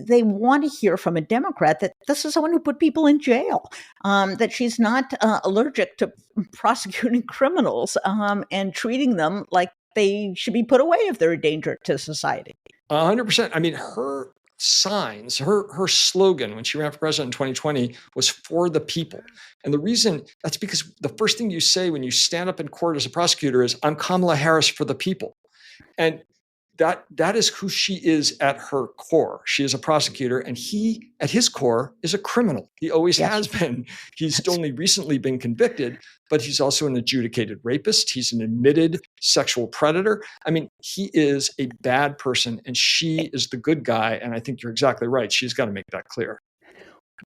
they want to hear from a Democrat that this is someone who put people in jail, that she's not allergic to prosecuting criminals and treating them like they should be put away if they're a danger to society. 100%. I mean, her signs, her slogan when she ran for president in 2020 was "for the people." And the reason that's because the first thing you say when you stand up in court as a prosecutor is, "I'm Kamala Harris for the people." And that is who she is at her core. She is a prosecutor, and he, at his core, is a criminal. He always has been. He's only recently been convicted, but he's also an adjudicated rapist. He's an admitted sexual predator. I mean, he is a bad person, and she is the good guy. And I think you're exactly right. She's got to make that clear.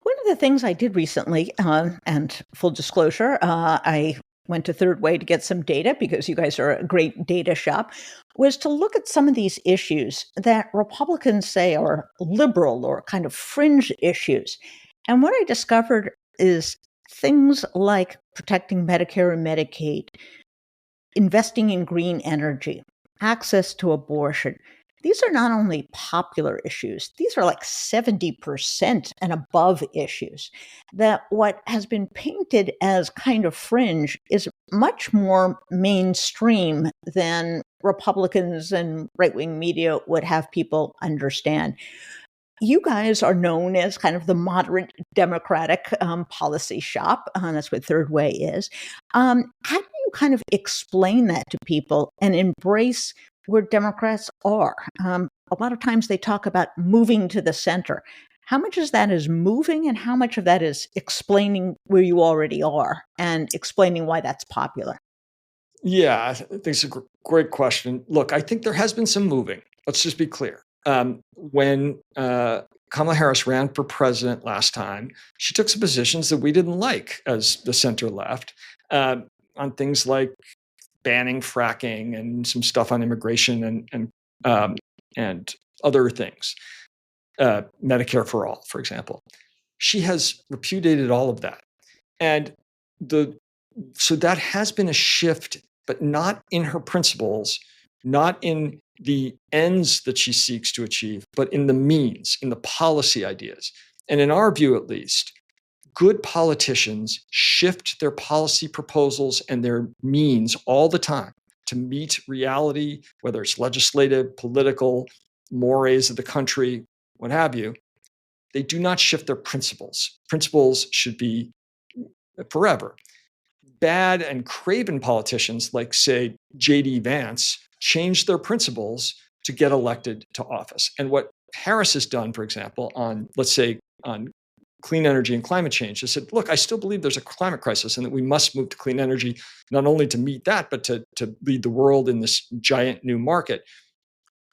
One of the things I did recently, and full disclosure, I went to Third Way to get some data because you guys are a great data shop, was to look at some of these issues that Republicans say are liberal or kind of fringe issues. And what I discovered is things like protecting Medicare and Medicaid, investing in green energy, access to abortion. These are not only popular issues, these are like 70% and above issues. That what has been painted as kind of fringe is much more mainstream than Republicans and right-wing media would have people understand. You guys are known as kind of the moderate Democratic policy shop. That's what Third Way is. How do you kind of explain that to people and embrace where Democrats are? A lot of times they talk about moving to the center. How much of that is moving and how much of that is explaining where you already are and explaining why that's popular? Yeah, I think it's a great question. Look, I think there has been some moving. Let's just be clear. When Kamala Harris ran for president last time, she took some positions that we didn't like as the center left on things like banning fracking and some stuff on immigration and other things, Medicare for all, for example. She has repudiated all of that, and so that has been a shift, but not in her principles, not in the ends that she seeks to achieve, but in the means, in the policy ideas. And in our view, at least, good politicians shift their policy proposals and their means all the time to meet reality, whether it's legislative, political, mores of the country, what have you. They do not shift their principles. Principles should be forever. Bad and craven politicians like, say, J.D. Vance changed their principles to get elected to office. And what Harris has done, for example, on, let's say, on clean energy and climate change, has said, look, I still believe there's a climate crisis and that we must move to clean energy, not only to meet that, but to lead the world in this giant new market.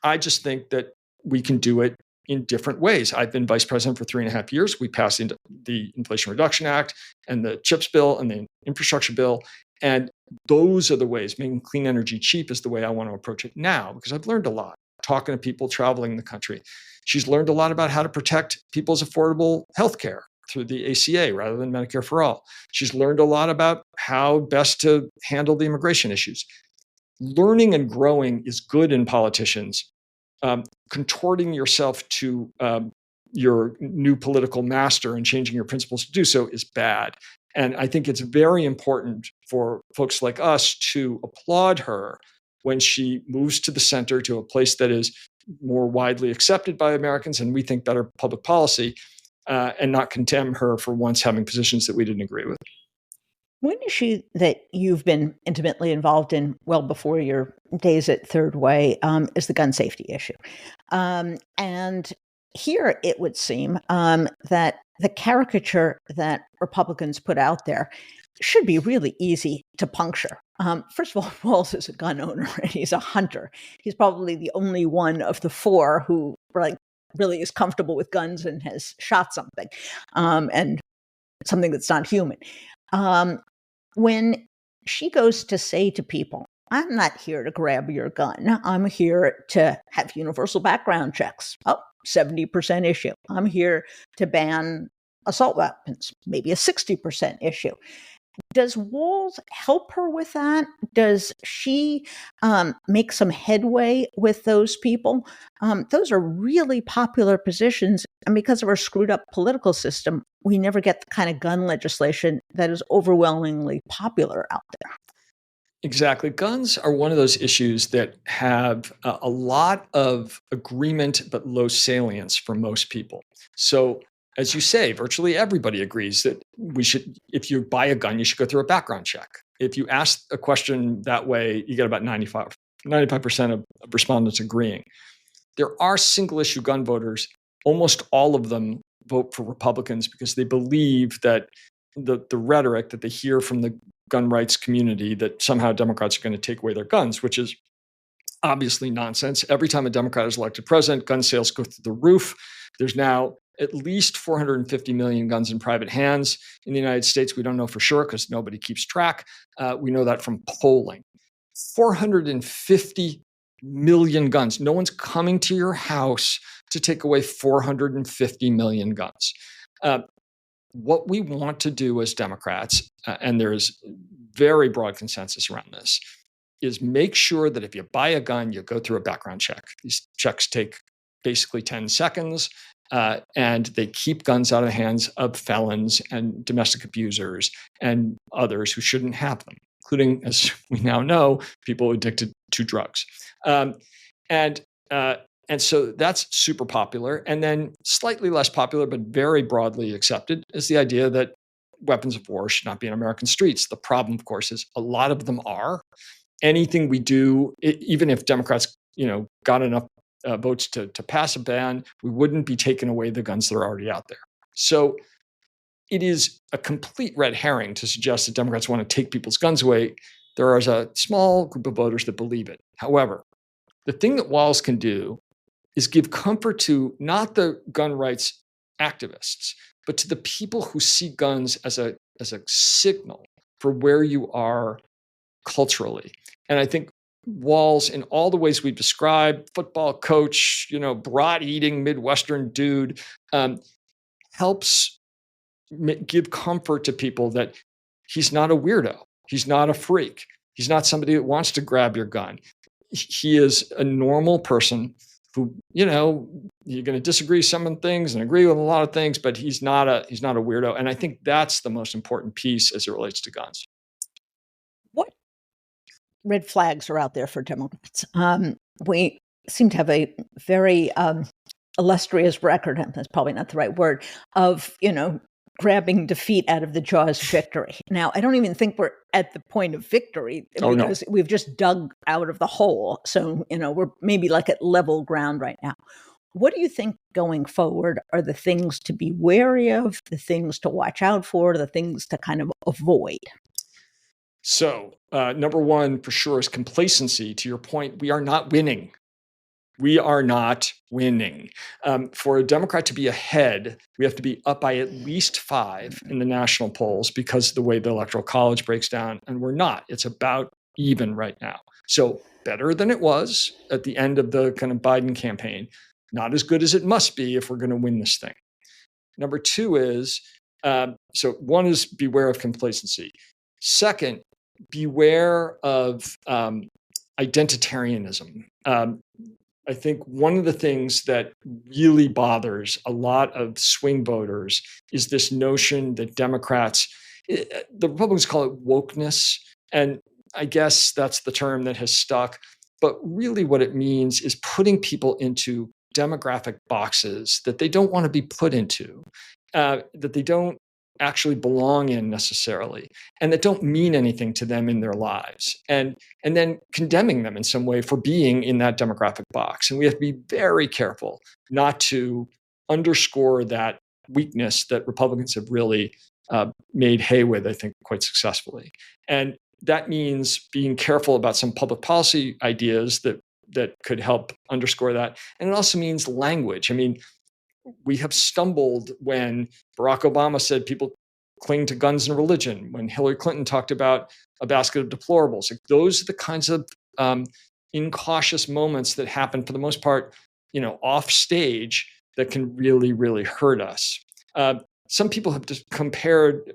I just think that we can do it in different ways. I've been vice president for 3.5 years. We passed the Inflation Reduction Act and the CHIPS bill and the infrastructure bill. And those are the ways. Making clean energy cheap is the way I want to approach it now, because I've learned a lot talking to people traveling the country. She's learned a lot about how to protect people's affordable health care through the ACA rather than Medicare for all. She's learned a lot about how best to handle the immigration issues. Learning and growing is good in politicians. Contorting yourself to your new political master and changing your principles to do so is bad. And I think it's very important for folks like us to applaud her when she moves to the center, to a place that is more widely accepted by Americans and we think better public policy, and not condemn her for once having positions that we didn't agree with. One issue that you've been intimately involved in well before your days at Third Way is the gun safety issue. And here it would seem that the caricature that Republicans put out there should be really easy to puncture. First of all, Walz is a gun owner and he's a hunter. He's probably the only one of the four who really is comfortable with guns and has shot something, and something that's not human. When she goes to say to people, I'm not here to grab your gun. I'm here to have universal background checks. Oh, 70% issue. I'm here to ban assault weapons, maybe a 60% issue. Does Walz help her with that? Does she make some headway with those people? Those are really popular positions. And because of our screwed up political system, we never get the kind of gun legislation that is overwhelmingly popular out there. Exactly. Guns are one of those issues that have a lot of agreement, but low salience for most people. So, as you say, virtually everybody agrees that if you buy a gun, you should go through a background check. If you ask a question that way, you get about 95% of respondents agreeing. There are single issue gun voters. Almost all of them vote for Republicans because they believe that the rhetoric that they hear from the gun rights community that somehow Democrats are going to take away their guns, which is obviously nonsense. Every time a Democrat is elected president, gun sales go through the roof. There's now at least 450 million guns in private hands in the United States. We don't know for sure because nobody keeps track. We know that from polling. 450 million guns. No one's coming to your house to take away 450 million guns. What we want to do as Democrats, and there's very broad consensus around this, is make sure that if you buy a gun, you go through a background check. These checks take basically 10 seconds, and they keep guns out of the hands of felons and domestic abusers and others who shouldn't have them. including, as we now know, people addicted to drugs. And so that's super popular. And then slightly less popular, but very broadly accepted, is the idea that weapons of war should not be in American streets. The problem, of course, is a lot of them are. Anything we do, even if Democrats, got enough votes to pass a ban, we wouldn't be taking away the guns that are already out there. So it is a complete red herring to suggest that Democrats want to take people's guns away. There is a small group of voters that believe it. However, the thing that Walz can do is give comfort to not the gun rights activists, but to the people who see guns as a signal for where you are culturally. And I think Walz, in all the ways we've described, football coach, broad-eating Midwestern dude, helps give comfort to people that he's not a weirdo. He's not a freak. He's not somebody that wants to grab your gun. He is a normal person who, you're going to disagree some things and agree with a lot of things, but he's not a weirdo. And I think that's the most important piece as it relates to guns. What red flags are out there for Democrats? We seem to have a very illustrious record, and that's probably not the right word, of, grabbing defeat out of the jaws of victory. Now, I don't even think we're at the point of victory because we've just dug out of the hole. So, we're maybe like at level ground right now. What do you think going forward are the things to be wary of, the things to watch out for, the things to kind of avoid? So, number one, for sure, is complacency. To your point, we are not winning. We are not winning. For a Democrat to be ahead, we have to be up by at least 5 in the national polls because of the way the Electoral College breaks down, and we're not. It's about even right now. So better than it was at the end of the kind of Biden campaign. Not as good as it must be if we're going to win this thing. Number 2 is, so one is beware of complacency. Second, beware of identitarianism. I think one of the things that really bothers a lot of swing voters is this notion that Democrats, the Republicans call it wokeness, and I guess that's the term that has stuck. But really what it means is putting people into demographic boxes that they don't want to be put into, that they don't actually belong in necessarily, and that don't mean anything to them in their lives, and then condemning them in some way for being in that demographic box. And we have to be very careful not to underscore that weakness that Republicans have really made hay with, I think, quite successfully. And that means being careful about some public policy ideas that could help underscore that. And it also means language. I mean, we have stumbled when Barack Obama said people cling to guns and religion, when Hillary Clinton talked about a basket of deplorables. Like, those are the kinds of incautious moments that happen, for the most part, off stage, that can really, really hurt us. Some people have just compared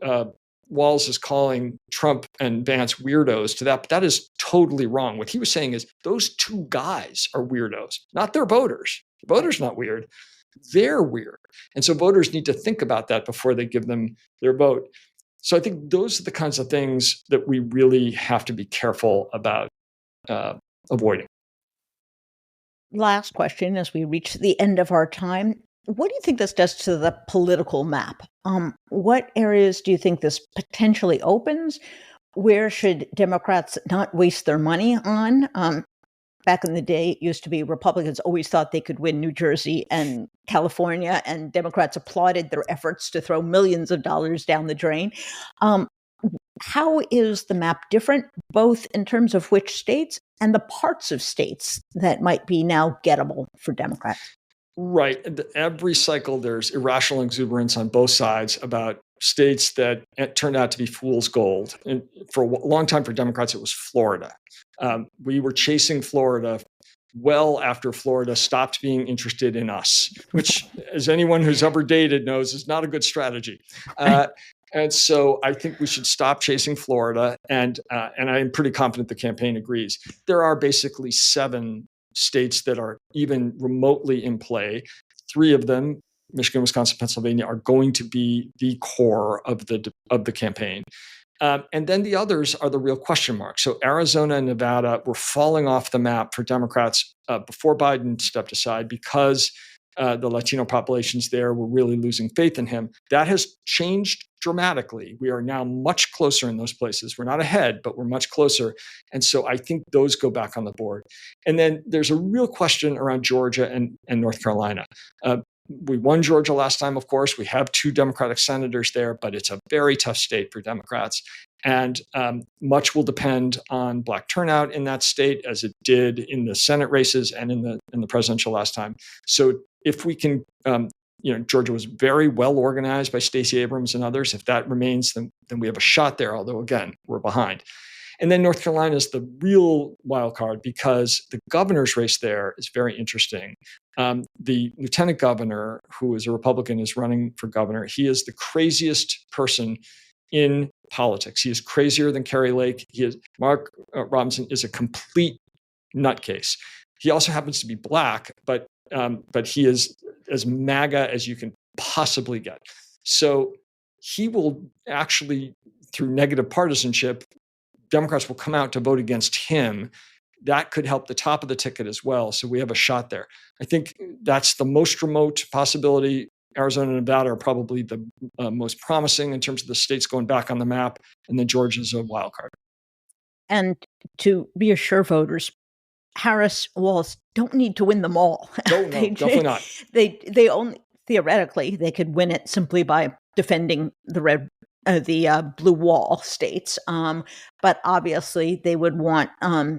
Walz is calling Trump and Vance weirdos to that, but that is totally wrong. What he was saying is those two guys are weirdos, not their voters. The voters not weird. They're weird. And so voters need to think about that before they give them their vote. So I think those are the kinds of things that we really have to be careful about avoiding. Last question as we reach the end of our time. What do you think this does to the political map? What areas do you think this potentially opens? Where should Democrats not waste their money on? Back in the day, it used to be Republicans always thought they could win New Jersey and California, and Democrats applauded their efforts to throw millions of dollars down the drain. How is the map different, both in terms of which states and the parts of states that might be now gettable for Democrats? Right. Every cycle, there's irrational exuberance on both sides about states that turned out to be fool's gold. And for a long time for Democrats, it was Florida. We were chasing Florida well after Florida stopped being interested in us, which, as anyone who's ever dated knows, is not a good strategy. And so I think we should stop chasing Florida. And I'm pretty confident the campaign agrees. There are basically 7 states that are even remotely in play. 3 of them, Michigan, Wisconsin, Pennsylvania, are going to be the core of the campaign. And then the others are the real question marks. So Arizona and Nevada were falling off the map for Democrats before Biden stepped aside because the Latino populations there were really losing faith in him. That has changed dramatically. We are now much closer in those places. We're not ahead, but we're much closer. And so I think those go back on the board. And then there's a real question around Georgia and North Carolina. We won Georgia last time, of course. We have 2 Democratic senators there, but it's a very tough state for Democrats. And much will depend on Black turnout in that state, as it did in the Senate races and in the presidential last time. So if we can, Georgia was very well organized by Stacey Abrams and others. If that remains, then we have a shot there, although, again, we're behind. And then North Carolina is the real wild card because the governor's race there is very interesting. The lieutenant governor, who is a Republican, is running for governor. He is the craziest person in politics. He is crazier than Kari Lake. Mark Robinson is a complete nutcase. He also happens to be Black, but he is as MAGA as you can possibly get. So he will actually, through negative partisanship, Democrats will come out to vote against him. That could help the top of the ticket as well. So we have a shot there. I think that's the most remote possibility. Arizona and Nevada are probably the most promising in terms of the states going back on the map. And then Georgia's a wild card. And to reassure voters, Harris, Walz don't need to win them all. No, definitely not. They only, theoretically, they could win it simply by defending the blue wall states. But obviously they would want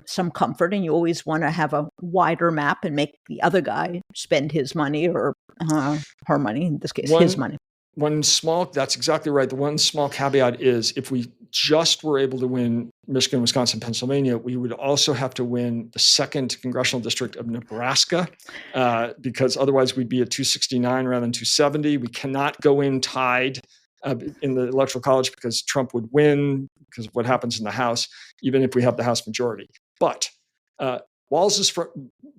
some comfort, and you always want to have a wider map and make the other guy spend his money or her money, in this case, his money. That's exactly right. The one small caveat is if we just were able to win Michigan, Wisconsin, Pennsylvania, we would also have to win the 2nd congressional district of Nebraska, because otherwise we'd be at 269 rather than 270. We cannot go in tied in the Electoral College because Trump would win because of what happens in the House, even if we have the House majority. But Walz is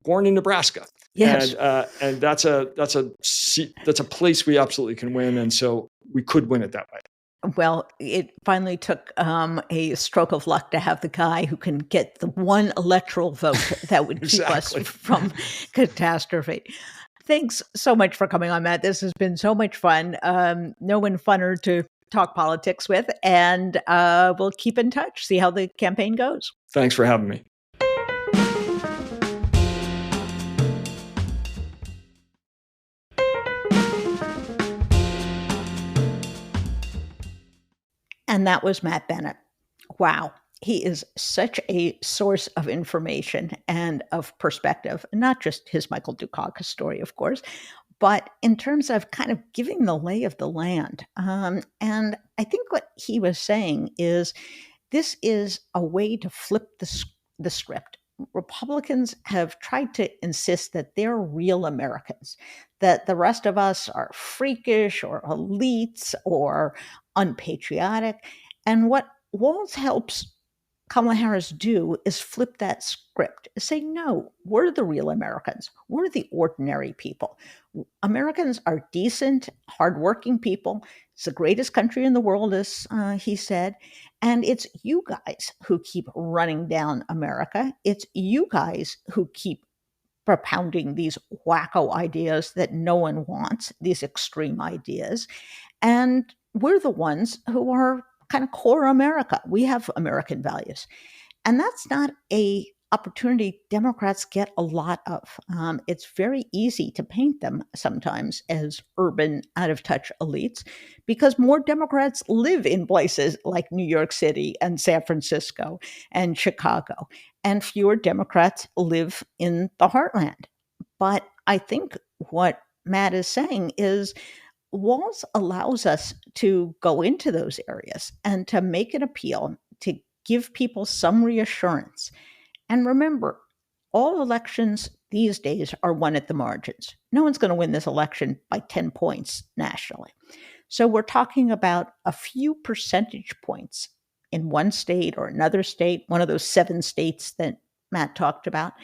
born in Nebraska, yes, and that's a place we absolutely can win, and so we could win it that way. Well, it finally took a stroke of luck to have the guy who can get the one electoral vote that would keep us from catastrophe. Thanks so much for coming on, Matt. This has been so much fun. No one funner to talk politics with, and we'll keep in touch, see how the campaign goes. Thanks for having me. And that was Matt Bennett. Wow. He is such a source of information and of perspective, not just his Michael Dukakis story, of course, but in terms of kind of giving the lay of the land. And I think what he was saying is this is a way to flip the script. Republicans have tried to insist that they're real Americans, that the rest of us are freakish or elites or unpatriotic. And what Walz helps Kamala Harris do is flip that script, say, no, we're the real Americans. We're the ordinary people. Americans are decent, hardworking people. It's the greatest country in the world, as he said. And it's you guys who keep running down America. It's you guys who keep propounding these wacko ideas that no one wants, these extreme ideas. And we're the ones who are kind of core America. We have American values. And that's not a opportunity Democrats get a lot of. It's very easy to paint them sometimes as urban, out-of-touch elites because more Democrats live in places like New York City and San Francisco and Chicago, and fewer Democrats live in the heartland. But I think what Matt is saying is Walz allows us to go into those areas and to make an appeal, to give people some reassurance. And remember, all elections these days are won at the margins. No one's going to win this election by 10 points nationally. So we're talking about a few percentage points in one state or another state, one of those 7 states that Matt talked about.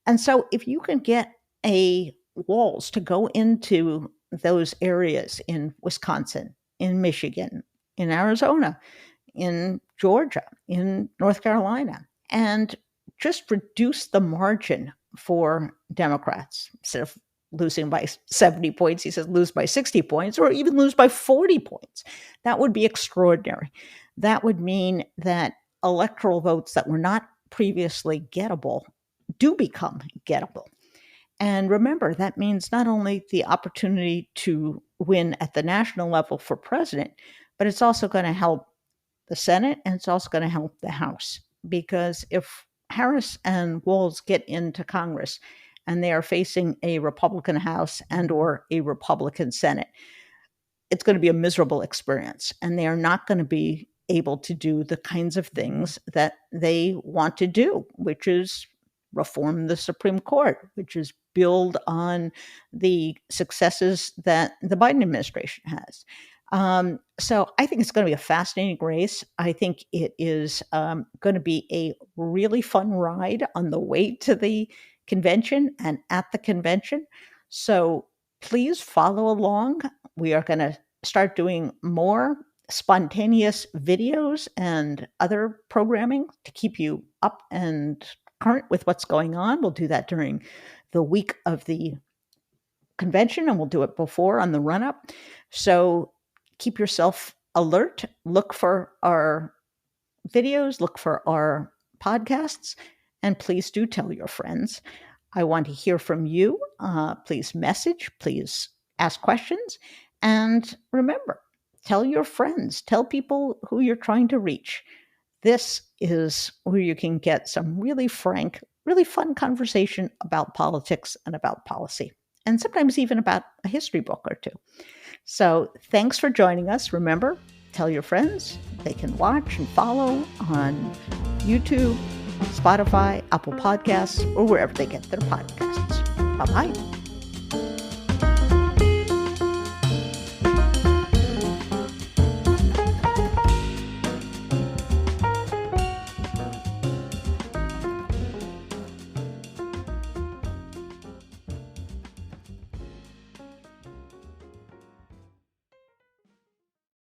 And so if you can get a Walz to go into those areas in Wisconsin, in Michigan, in Arizona, in Georgia, in North Carolina, and just reduce the margin for Democrats. Instead of losing by 70 points, he says lose by 60 points or even lose by 40 points. That would be extraordinary. That would mean that electoral votes that were not previously gettable do become gettable. And remember, that means not only the opportunity to win at the national level for president, but it's also going to help the Senate and it's also going to help the House. Because if Harris and Walz get into Congress and they are facing a Republican House and or a Republican Senate, it's going to be a miserable experience. And they are not going to be able to do the kinds of things that they want to do, which is reform the Supreme Court, which is build on the successes that the Biden administration has. So I think it's going to be a fascinating race. I think it is going to be a really fun ride on the way to the convention and at the convention. So please follow along. We are going to start doing more spontaneous videos and other programming to keep you up and current with what's going on. We'll do that during the week of the convention, and we'll do it before on the run-up. So keep yourself alert. Look for our videos, look for our podcasts, and please do tell your friends. I want to hear from you. Please message, please ask questions, and remember, tell your friends, tell people who you're trying to reach. This is where you can get some really frank, really fun conversation about politics and about policy, and sometimes even about a history book or two. So thanks for joining us. Remember, tell your friends. They can watch and follow on YouTube, Spotify, Apple Podcasts, or wherever they get their podcasts. Bye-bye.